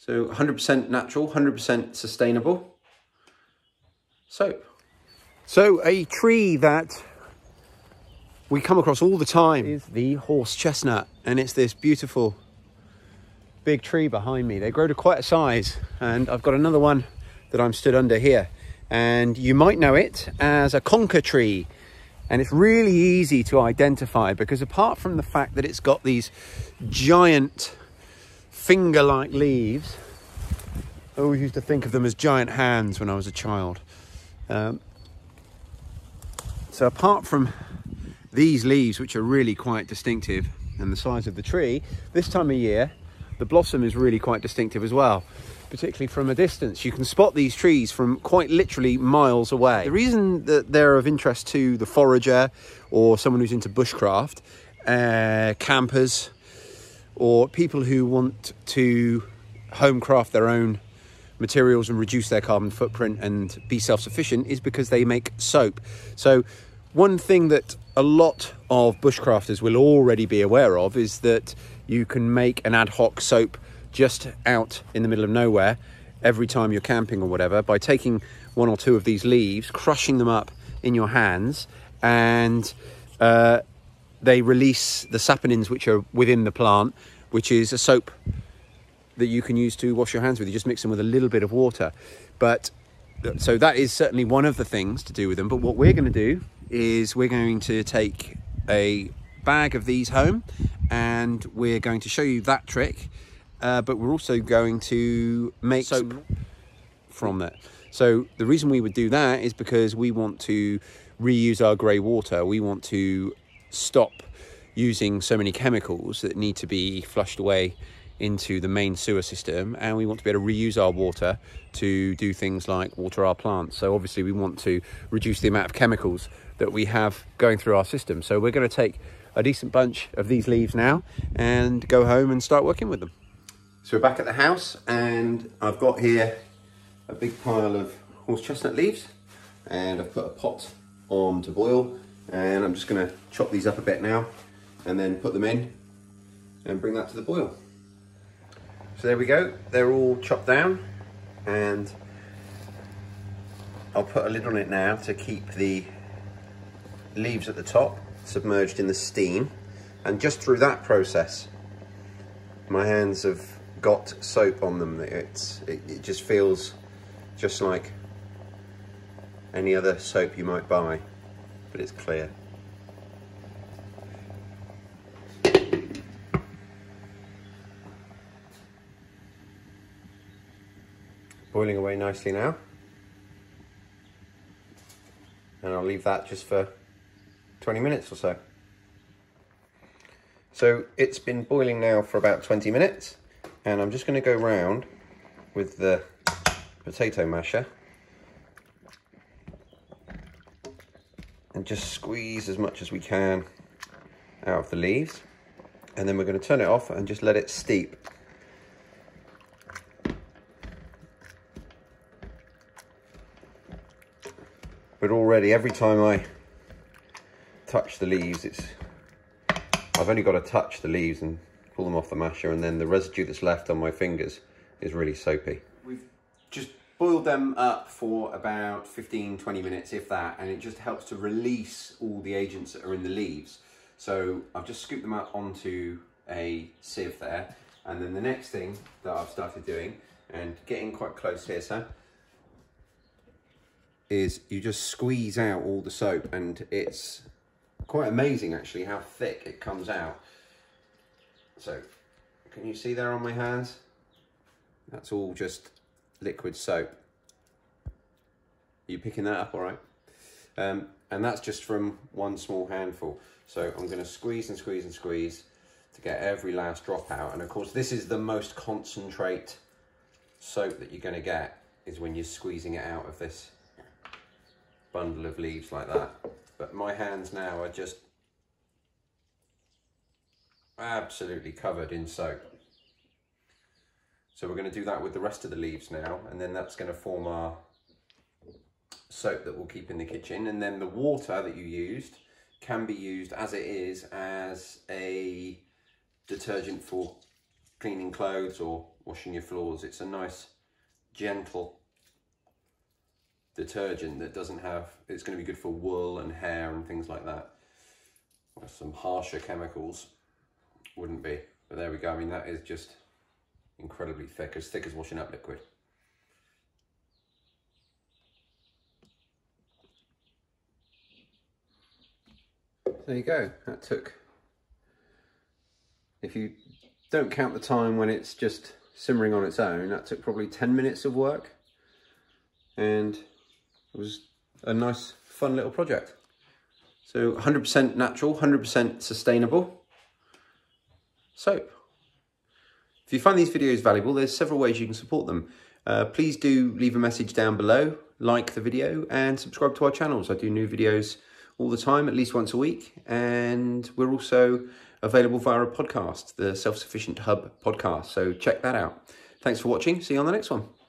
So 100% natural, 100% sustainable soap. So a tree that we come across all the time is the horse chestnut, and it's this beautiful big tree behind me. They grow to quite a size, and I've got another one that I'm stood under here, and you might know it as a conker tree. And it's really easy to identify because apart from the fact that it's got these giant finger-like leaves, I always used to think of them as giant hands when I was a child. So apart from these leaves, which are really quite distinctive, and the size of the tree, this time of year, the blossom is really quite distinctive as well. Particularly from a distance, you can spot these trees from quite literally miles away. The reason that they're of interest to the forager or someone who's into bushcraft, campers, or people who want to homecraft their own materials and reduce their carbon footprint and be self-sufficient is because they make soap. So one thing that a lot of bushcrafters will already be aware of is that you can make an ad hoc soap just out in the middle of nowhere every time you're camping or whatever by taking one or two of these leaves, crushing them up in your hands, and they release the saponins which are within the plant, which is a soap that you can use to wash your hands with. You just mix them with a little bit of water. But so that is certainly one of the things to do with them. But what we're going to do is we're going to take a bag of these home and we're going to show you that trick. But we're also going to make soap from that. So the reason we would do that is because we want to reuse our grey water. We want to stop using so many chemicals that need to be flushed away into the main sewer system, and we want to be able to reuse our water to do things like water our plants. So obviously we want to reduce the amount of chemicals that we have going through our system. So we're going to take a decent bunch of these leaves now and go home and start working with them. So we're back at the house, and I've got here a big pile of horse chestnut leaves, and I've put a pot on to boil, and I'm just going to chop these up a bit now and then put them in and bring that to the boil. So there we go, they're all chopped down, and I'll put a lid on it now to keep the leaves at the top submerged in the steam. And just through that process, my hands have got soap on them. It just feels just like any other soap you might buy, but it's clear. Boiling away nicely now, and I'll leave that just for 20 minutes or so. So it's been boiling now for about 20 minutes, and I'm just going to go round with the potato masher and just squeeze as much as we can out of the leaves, and then we're going to turn it off and just let it steep. But already, every time I touch the leaves, I've only got to touch the leaves and pull them off the masher, and then the residue that's left on my fingers is really soapy. We've just boiled them up for about 15-20 minutes, if that, and it just helps to release all the agents that are in the leaves. So I've just scooped them up onto a sieve there, and then the next thing that I've started doing, and getting quite close here, so is you just squeeze out all the soap, and it's quite amazing actually how thick it comes out. So can you see there on my hands? That's all just liquid soap. Are you picking that up all right? And that's just from one small handful. So I'm going to squeeze and squeeze and squeeze to get every last drop out. And of course this is the most concentrate soap that you're going to get, is when you're squeezing it out of this bundle of leaves like that. But my hands now are just absolutely covered in soap. So we're going to do that with the rest of the leaves now, and then that's going to form our soap that we'll keep in the kitchen. And then the water that you used can be used as it is as a detergent for cleaning clothes or washing your floors. It's a nice, gentle detergent that doesn't have, it's going to be good for wool and hair and things like that. Whereas some harsher chemicals wouldn't be. But there we go. I mean, that is just incredibly thick as washing up liquid. There you go. That took, if you don't count the time when it's just simmering on its own, that took probably 10 minutes of work. And it was a nice, fun little project. So 100% natural, 100% sustainable soap. If you find these videos valuable, there's several ways you can support them. Please do leave a message down below, like the video, and subscribe to our channels. I do new videos all the time, at least once a week. And we're also available via a podcast, the Self-Sufficient Hub podcast. So check that out. Thanks for watching. See you on the next one.